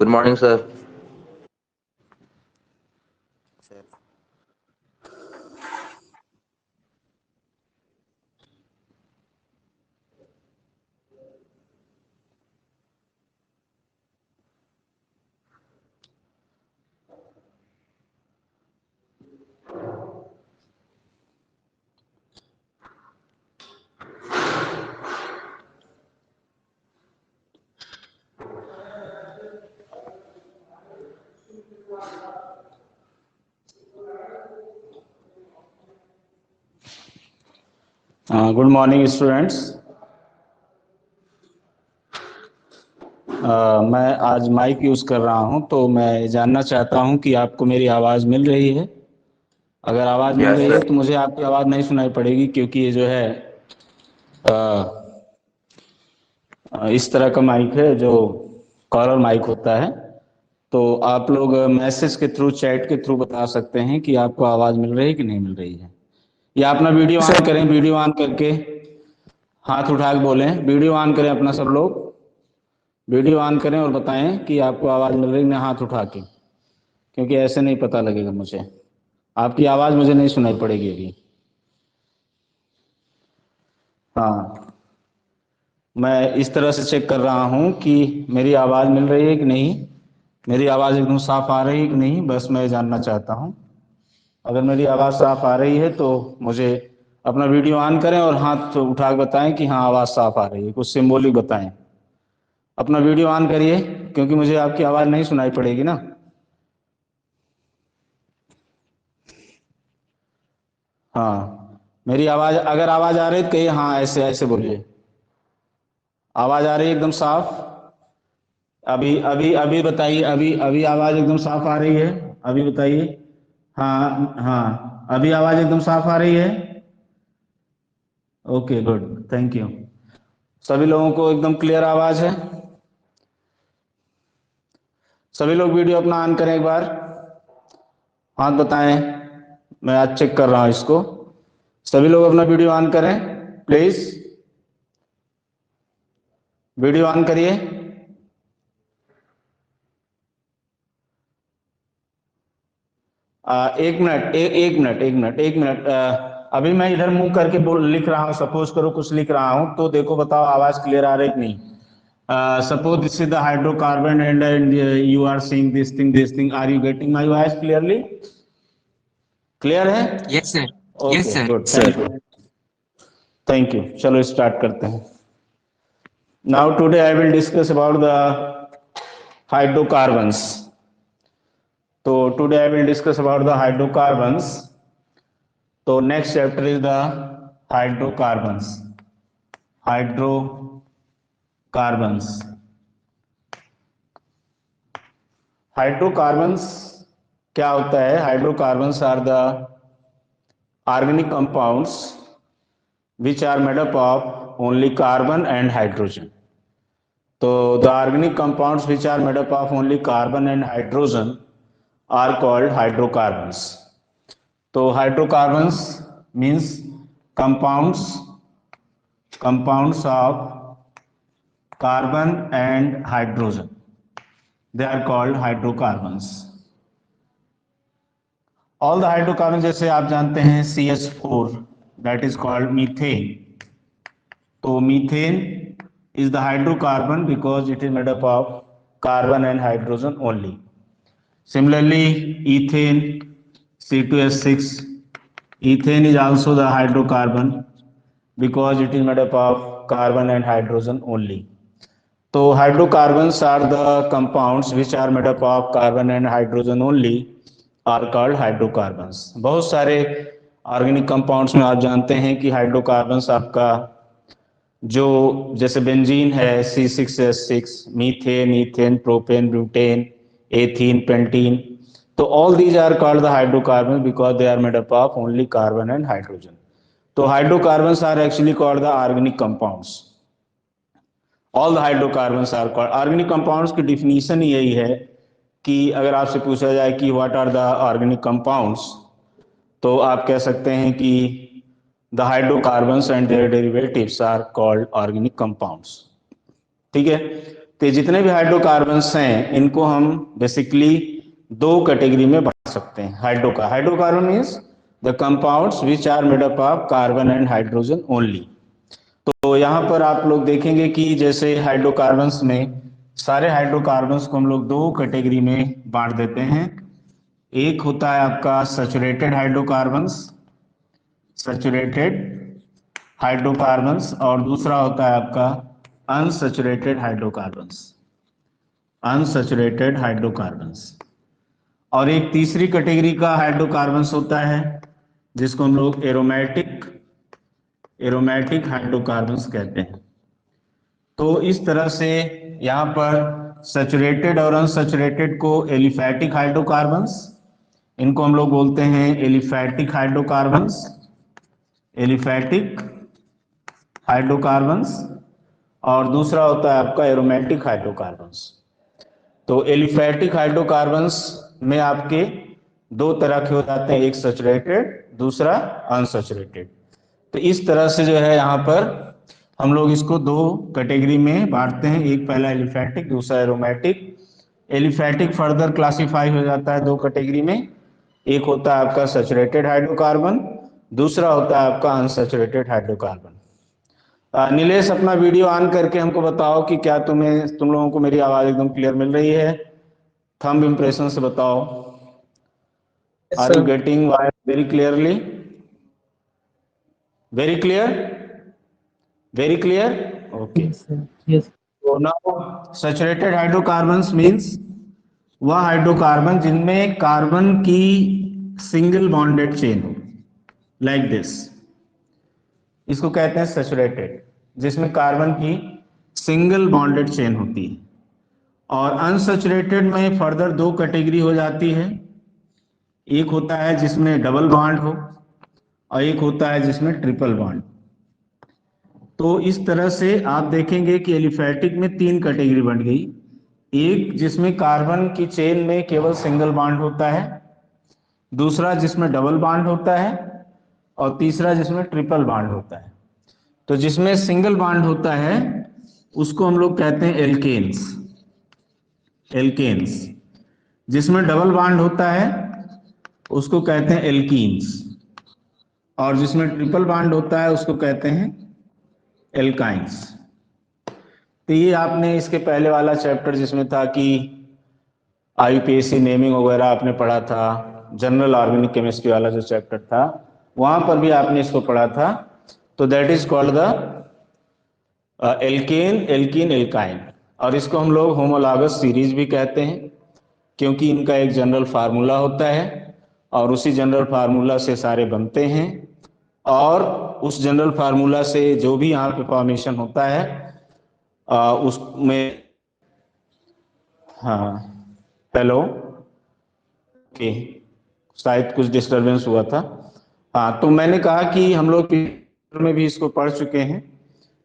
Good morning, sir. Good morning students. मैं आज mic use कर रहा हूं, तो मैं जानना चाहता हूं कि आपको मेरी आवाज़ मिल रही है। अगर आवाज़ मिल Yes, रही है sir. तो मुझे आपकी आवाज़ नहीं सुनाई पड़ेगी, क्योंकि ये जो है इस तरह का माइक है जो कॉलर माइक होता है। तो आप लोग मैसेज के थ्रू, चैट के थ्रू बता सकते हैं कि आपको आवाज़ मिल रही है कि नहीं मिल रही है। या अपना वीडियो ऑन करें, वीडियो ऑन करके हाथ उठा के बोलें, वीडियो ऑन करें अपना, सब लोग वीडियो ऑन करें और बताएं कि आपको आवाज़ मिल रही है, हाथ उठा के, क्योंकि ऐसे नहीं पता लगेगा मुझे। आपकी आवाज़ मुझे नहीं सुनाई पड़ेगी अभी। हाँ, मैं इस तरह से चेक कर रहा हूँ कि मेरी आवाज़ मिल रही है कि नहीं, मेरी आवाज़ एकदम साफ आ रही है कि नहीं, बस मैं जानना चाहता हूँ। अगर मेरी आवाज़ साफ आ रही है तो मुझे अपना वीडियो ऑन करें और हाथ उठा के बताएं कि हाँ आवाज़ साफ आ रही है, कुछ सिंबॉलिक बताएं। अपना वीडियो ऑन करिए, क्योंकि मुझे आपकी आवाज़ नहीं सुनाई पड़ेगी ना। हाँ, मेरी आवाज़, अगर आवाज़ आ रही है तो कहिए हाँ, ऐसे ऐसे बोलिए। आवाज़ आ रही है एकदम साफ? अभी अभी अभी बताइए, अभी अभी आवाज़ एकदम साफ आ रही है? अभी बताइए। हाँ हाँ, अभी आवाज़ एकदम साफ आ रही है? Okay, good, thank you. सभी लोगों को एकदम क्लियर आवाज़ है? सभी लोग वीडियो अपना ऑन करें एक बार, हाथ बताएं। मैं आज चेक कर रहा हूँ इसको। सभी लोग अपना वीडियो ऑन करें प्लीज, वीडियो ऑन करिए। एक मिनट, एक मिनट। अभी मैं इधर मुंह करके लिख रहा हूँ, सपोज करो कुछ लिख रहा हूँ, तो देखो बताओ आवाज क्लियर आ रही है कि नहीं। Suppose this is the hydrocarbon and you are seeing this thing, are you getting my voice clearly? Clear है? Yes, sir. Yes, okay, sir. Good, thank you, thank you. चलो स्टार्ट करते हैं। Now today I will discuss about the hydrocarbons. तो today I will discuss about the hydrocarbons. तो next chapter is the hydrocarbons. Hydrocarbons, hydrocarbons क्या होता है? Hydrocarbons are the organic compounds which are made up of only carbon and hydrogen. So the organic compounds which are made up of only carbon and hydrogen are called hydrocarbons. So hydrocarbons means compounds of carbon and hydrogen. They are called hydrocarbons. All the hydrocarbons, जैसे आप जानते हैं CH4, that is called methane. तो methane is the hydrocarbon because it is made up of carbon and hydrogen only. Similarly, ethane, C2H6, ethane is also the hydrocarbon because it is made up of carbon and hydrogen only. So hydrocarbons are the compounds which are made up of carbon and hydrogen only are called hydrocarbons. बहुत सारे organic compounds में आप जानते हैं कि hydrocarbons आपका जो, जैसे बेंजीन है C6H6, methane, ethane, propane, butane, ethene, pentene, तो all these are called the hydrocarbon because they are made up of only carbon and hydrogen. तो hydrocarbons are actually called the organic compounds. All the hydrocarbons are called organic compounds की definition यही है कि अगर आपसे पूछा जाए कि what are the organic compounds, तो आप कह सकते हैं कि the hydrocarbons and their derivatives are called organic compounds. ठीक है, तो जितने भी हाइड्रोकार्बन्स हैं इनको हम बेसिकली दो कैटेगरी में बांट सकते हैं। Hydrocarbon means the compounds which are made up of carbon and hydrogen only. तो यहाँ पर आप लोग देखेंगे कि जैसे हाइड्रोकार्बन्स में सारे हाइड्रोकार्बन्स को हम लोग दो कैटेगरी में बांट देते हैं। एक होता है आपका सैचुरेटेड हाइड्रोकार्बन्स और दूसरा होता है आपका अनसैचुरेटेड हाइड्रोकार्बन्स। और एक तीसरी कैटेगरी का हाइड्रोकार्बन्स होता है जिसको हम लोग एरोमेटिक हाइड्रोकार्बन्स कहते हैं। तो इस तरह से यहाँ पर सैचुरेटेड और अनसैचुरेटेड को एलिफैटिक हाइड्रोकार्बन्स, इनको हम लोग बोलते हैं एलिफैटिक हाइड्रोकार्बन्स और दूसरा होता है आपका एरोमेटिक हाइड्रोकार्बन्स। तो एलिफैटिक हाइड्रोकार्बन्स में आपके दो तरह के हो जाते हैं, एक सैचुरेटेड दूसरा अनसैचुरेटेड। तो इस तरह से जो है यहाँ पर हम लोग इसको दो कैटेगरी में बांटते हैं, एक पहला एलिफैटिक दूसरा एरोमेटिक। एलिफैटिक फर्दर क्लासिफाई हो जाता है दो कैटेगरी में, एक होता है आपका सैचुरेटेड हाइड्रोकार्बन, दूसरा होता है आपका अनसैचुरेटेड हाइड्रोकार्बन। नीलेश अपना वीडियो ऑन करके हमको बताओ कि क्या तुम लोगों को मेरी आवाज एकदम क्लियर मिल रही है? थंब इंप्रेशन से बताओ। Are you getting very clearly? Very clear? Okay. So now saturated hydrocarbons means वह हाइड्रोकार्बन जिनमें कार्बन की सिंगल बॉन्डेड चेन हो, लाइक दिस, इसको कहते हैं सैचुरेटेड, जिसमें कार्बन की सिंगल बॉन्डेड चेन होती है। और अनसैचुरेटेड में फर्दर दो कैटेगरी हो जाती है, एक होता है जिसमें डबल बॉन्ड हो और एक होता है जिसमें ट्रिपल बॉन्ड। तो इस तरह से आप देखेंगे कि एलिफैटिक में तीन कैटेगरी बन गई, एक जिसमें कार्बन की चेन में केवल सिंगल बॉन्ड होता है, दूसरा जिसमें डबल बॉन्ड होता है और तीसरा जिसमें ट्रिपल बॉन्ड होता है। तो जिसमें सिंगल बॉन्ड होता है उसको हम लोग कहते हैं एल्केन्स, जिसमें डबल बॉन्ड होता है उसको कहते हैं एल्कीन्स और जिसमें ट्रिपल बॉन्ड होता है उसको कहते हैं एल्काइंस। तो ये आपने इसके पहले वाला चैप्टर जिसमें था कि आईयूपीएसी नेमिंग वगैरह आपने पढ़ा था, जनरल ऑर्गेनिक केमिस्ट्री वाला जो चैप्टर था वहां पर भी आपने इसको पढ़ा था। तो that is called the alkene alkyne, और इसको हम लोग होमोलॉगस सीरीज भी कहते हैं क्योंकि इनका एक जनरल फार्मूला होता है और उसी जनरल फार्मूला से सारे बनते हैं और उस जनरल फार्मूला से जो भी यहाँ पे फॉर्मेशन होता है उसमें, हाँ हेलो, ओके, शायद कुछ डिस्टरबेंस हुआ था। हाँ, तो मैंने कहा कि हम लोग में भी इसको पढ़ चुके हैं,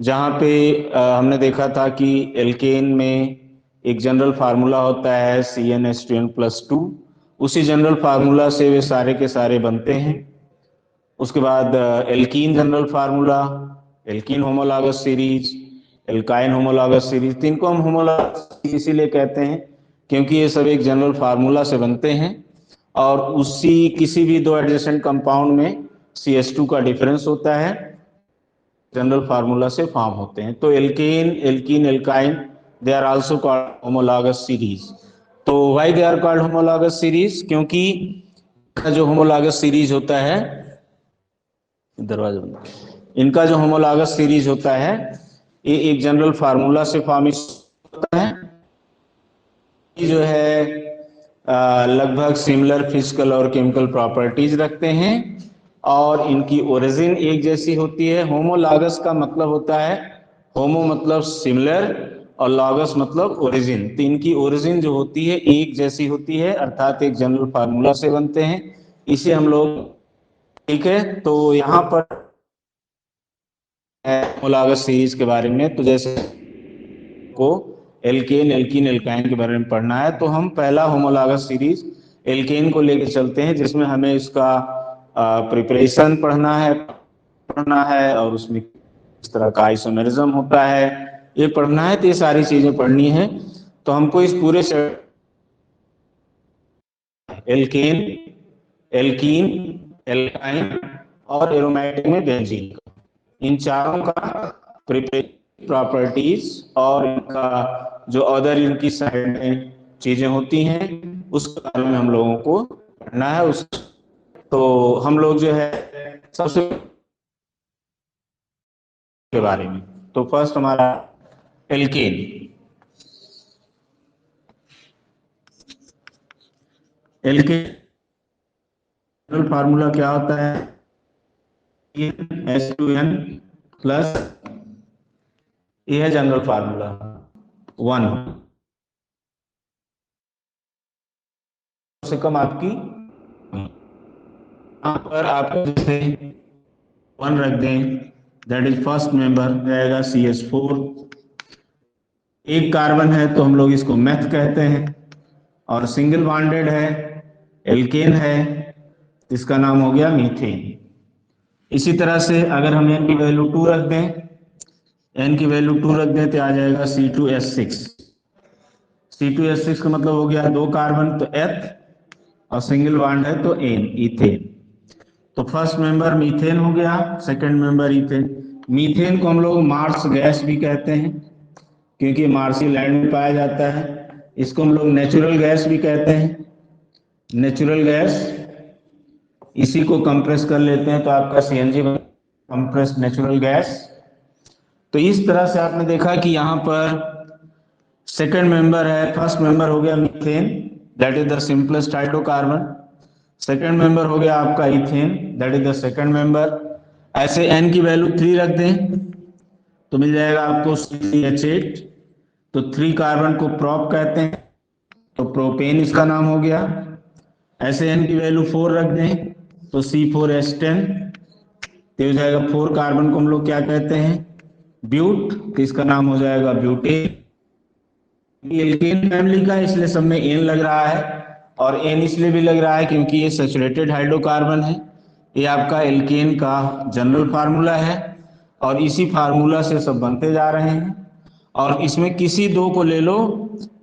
जहाँ पे हमने देखा था कि एल्केन में एक जनरल फार्मूला होता है CnH2n+2, उसी जनरल फार्मूला से वे सारे के सारे बनते हैं। उसके बाद alkene general formula, alkene homologous series, alkyne homologous series. तीन को हम होमोलॉगस इसीलिए कहते हैं क्योंकि ये सब एक जनरल फार्मूला से बनते हैं और उसी किसी भी दो एडजेसेंट कंपाउंड में CH2 का डिफरेंस होता है, जनरल फार्मूला से फॉर्म होते हैं। तो alkene alkyne they are also called homologous series. तो why they are called homologous series? क्योंकि जो होमोलॉगस सीरीज होता है, दरवाजा बंद, इनका जो होमोलॉगस सीरीज होता है ये एक जनरल फार्मूला से फॉर्मेशन होता है, ये जो है लगभग सिमिलर फिजिकल और केमिकल प्रॉपर्टीज रखते हैं और इनकी ओरिजिन एक जैसी होती है। होमोलॉगस का मतलब होता है, होमो मतलब सिमिलर और लॉगस मतलब ओरिजिन, तो इनकी ओरिजिन जो होती है एक जैसी होती है, अर्थात एक जनरल फार्मूला से बनते हैं, इसे हम लोग, ठीक है। तो यहाँ पर होमोलॉगस सीरीज के बारे में, तो जैसे को एल्केन एल्कीन एल्काइन के बारे में पढ़ना है तो हम पहला होमोलॉगस सीरीज एल्केन को लेकर चलते हैं, जिसमें हमें इसका प्रिपरेशन पढ़ना है और उसमें किस तरह का आइसोमेरिज्म होता है ये पढ़ना है तो ये सारी चीजें पढ़नी है। तो हमको इस पूरे एल्केन, एल्कीन, एल्काइन और एरोमेटिक में बेंजीन, इन चारों का प्रॉपर्टीज और इनका जो अदर इनकी साइड में चीजें होती हैं उसके बारे में हम लोगों को पढ़ना है। उस तो हम लोग जो है सबसे के बारे में, तो फर्स्ट हमारा एल्केन। एल्केन फार्मूला क्या होता है? H2N प्लस, ये है जनरल फार्मूला 1 से कम आपकी, यहाँ पर आप जैसे 1 रख दें, दैट इज फर्स्ट मेंबर रहेगा CH4। एक कार्बन है तो हम लोग इसको मेथ कहते हैं, और सिंगल बॉन्डेड है, एल्केन है, इसका नाम हो गया मीथेन। इसी तरह से अगर हम n की वैल्यू 2 रख दें, n की वैल्यू 2 रख दें तो आ जाएगा C2H6। C2H6 का मतलब हो गया 2 कार्बन तो एथ, और सिंगल बॉन्ड है तो एन, इथेन। तो फर्स्ट मेंबर मीथेन हो गया, सेकंड मेंबर इथेन। मीथेन को हम लोग मार्स गैस भी कहते हैं क्योंकि मार्सी लैंड में पाया जाता है। इसको हम लोग नेचुरल गैस भी कहते हैं, नेचुरल गैस। इसी को कंप्रेस कर लेते हैं तो आपका CNG कंप्रेस्ड नेचुरल गैस। तो इस तरह से आपने देखा कि यहाँ पर सेकंड मेंबर है, फर्स्ट मेंबर हो गया methane, that is the simplest hydrocarbon. Second member हो गया आपका ethane, that is the second member. ऐसे n की वैल्यू 3 रख दें तो मिल जाएगा आपको CH8। तो 3 कार्बन को प्रोप कहते हैं, तो प्रोपेन इसका नाम हो गया। ऐसे n की वैल्यू 4 रख दें तो C4H10, तो हो जाएगा 4 कार्बन को हम लोग क्या कहते हैं? ब्यूट, तो इसका नाम हो जाएगा ब्यूटेन। एल्केन फैमिली का इसलिए सब में एन लग रहा है, और एन इसलिए भी लग रहा है क्योंकि ये सैचुरेटेड हाइड्रोकार्बन है। ये आपका एल्केन का जनरल फार्मूला है, और इसी फार्मूला से सब बनते जा रहे हैं। और इसमें किसी दो को ले लो,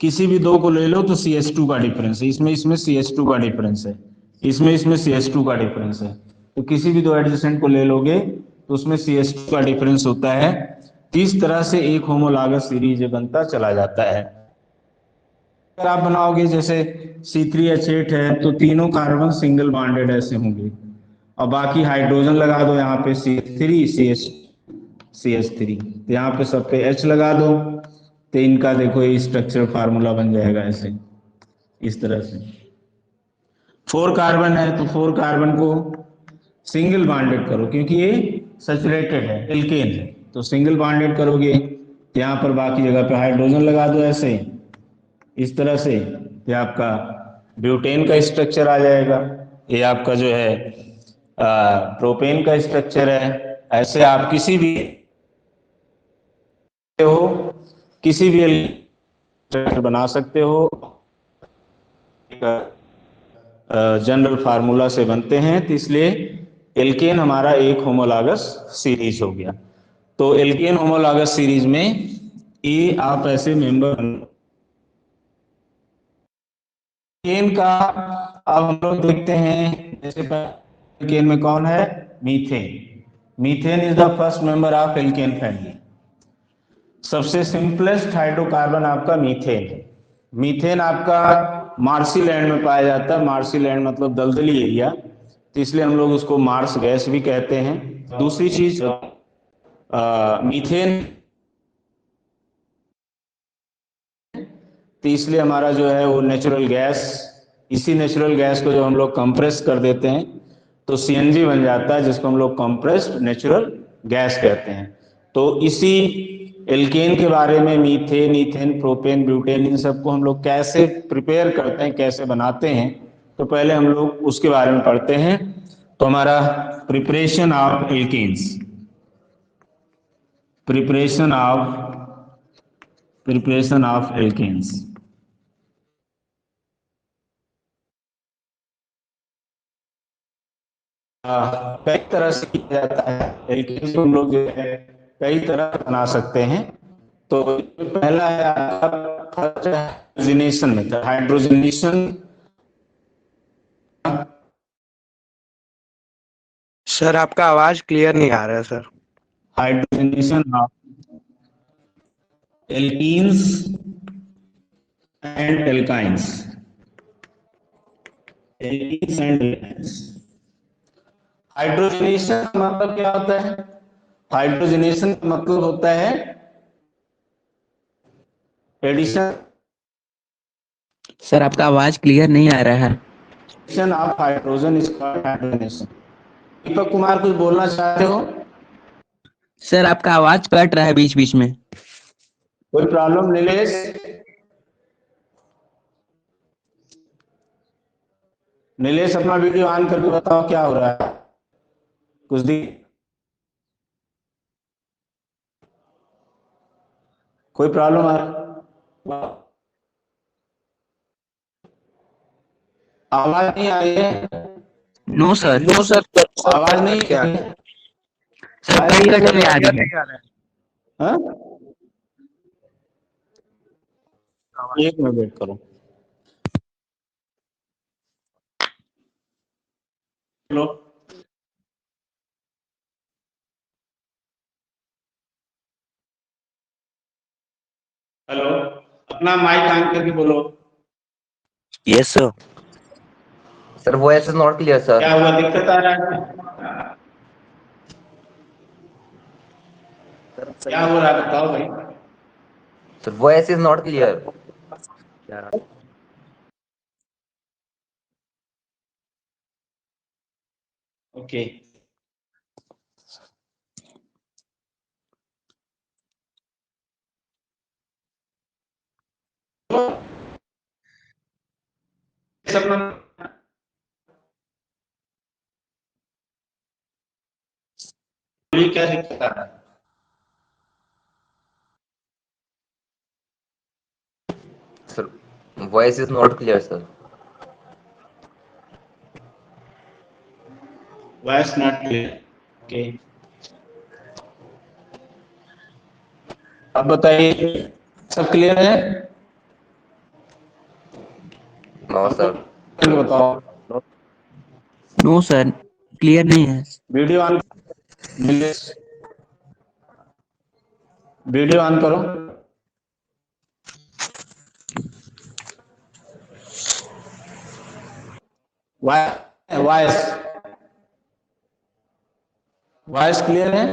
किसी भी दो को ले लो तो CH2 का डिफरेंस है, इसमें CH2 का डिफरेंस है, इसमें CH2 का डिफरेंस है। तो किसी भी दो एडजेसेंट को ले लोगे तो उसमें CH2 का डिफरेंस होता है। इस तरह से एक होमोलॉगस सीरीज बनता चला जाता है। अगर आप बनाओगे जैसे C3H8 है तो तीनों कार्बन सिंगल बॉन्डेड ऐसे होंगे, और बाकी हाइड्रोजन लगा दो यहाँ पे CH3 तो यहाँ पे सब पे H लगा दो, तो इनका देखो ये स्ट्रक्चर फार्मूला बन जाएगा ऐसे, इस तरह से। 4 कार्बन है तो 4 कार्बन को सिंगल बॉन्डेड करो क्योंकि ये सैचुरेटेड है, एल्केन है, तो सिंगल बॉन्डेड करोगे, यहाँ पर बाकी जगह पे हाइड्रोजन लगा दो ऐसे, इस तरह से। ये आपका ब्यूटेन का स्ट्रक्चर आ जाएगा, ये आपका जो है प्रोपेन का स्ट्रक्चर है। ऐसे आप किसी भी स्ट्रक्चर बना सकते हो, जनरल फार्मूला से बनते हैं। तो इसलिए एल्केन हमारा एक होमोलॉगस सीरीज हो गया। तो एल्केन होमोलॉगस सीरीज में ये आप ऐसे मेंबर, एल्केन का अब हम लोग देखते हैं, जैसे एल्केन में कौन है? Methane. Methane is the first member of alkene family. सबसे सिंपलेस्ट हाइड्रोकार्बन आपका मीथेन है। मीथेन आपका मार्सी लैंड में पाया जाता है, मार्सी लैंड मतलब दलदली एरिया, तो इसलिए हम लोग उसको मार्स गैस भी कहते हैं। दूसरी चीज मीथेन, तो इसलिए हमारा जो है वो नेचुरल गैस, इसी नेचुरल गैस को जब हम लोग कंप्रेस कर देते हैं तो CNG बन जाता है, जिसको हम लोग कंप्रेस्ड नेचुरल गैस कहते हैं। तो इसी एल्केन के बारे में मीथेन, इथेन, प्रोपेन, ब्यूटेन, इन सबको हम लोग कैसे प्रिपेयर करते हैं, कैसे बनाते हैं, तो पहले हम लोग उसके बारे में पढ़ते हैं। तो हमारा preparation of alkanes, preparation of alkanes. कई तरह से किया जाता है एल्केन को, हम लोग जो है कई तरह बना सकते हैं। तो पहला है हाइड्रोजनेशन मेथड। हाइड्रोजनेशन सर आपका आवाज क्लियर नहीं आ रहा है sir. Hydrogenation of alkenes and alkynes. Alkenes and alkynes. Hydrogenation का मतलब क्या होता है? हाइड्रोजनेशन का मतलब होता है एडिशन सर आपका आवाज क्लियर नहीं आ रहा है। Of hydrogen is called hydrogenation. Deepak Kumar कुछ बोलना चाहते हो? सर आपका आवाज कट रहा है बीच बीच में। कोई प्रॉब्लम नीलेश? नीलेश अपना वीडियो ऑन करके बताओ क्या हो रहा है। कुछ दी कोई प्रॉब्लम आ रहा? आवाज नहीं आ रही है? No sir. No sir. आवाज नहीं आ रही है? सर कट कट में आ रही है। हाँ? एक मिनट वेट करो। हेलो, हेलो, अपना माइक ऑन करके बोलो। Yes sir. Sir, voice is not clear, sir. क्या हुआ, दिक्कत आ रहा है? क्या हो रहा है बताओ भाई। Sir, voice is not clear. Okay, क्या दिक्कत आ रहा है? Sir, voice is not clear, sir. Voice not clear. Okay, अब बताइए, सब क्लियर है? No, sir. बताओ। नो सर क्लियर नहीं है। वीडियो ऑन, वीडियो ऑन करो। वॉइस वॉइस क्लियर है?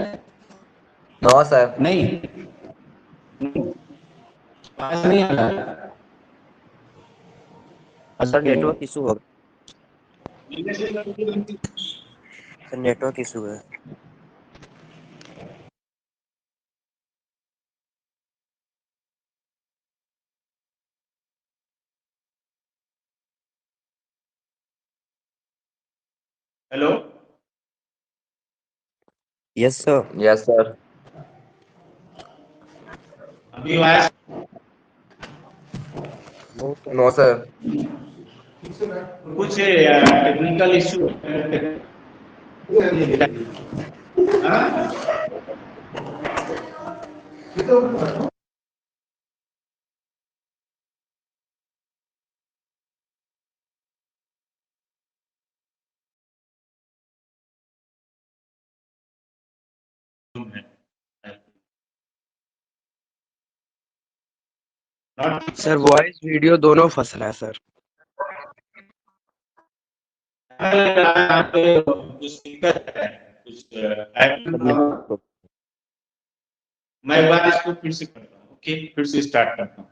No, sir. नहीं, वॉइस नहीं आ रहा है। सर नेटवर्क इशू होगा। सर नेटवर्क इशू है। Hello, yes sir. Yes, sir. अभी वॉइस No, sir. कुछ technical issue sir voice video दोनों फंस रहा है सर। मैं एक बार इसको फिर से करता हूँ। ओके, फिर से स्टार्ट करता हूँ।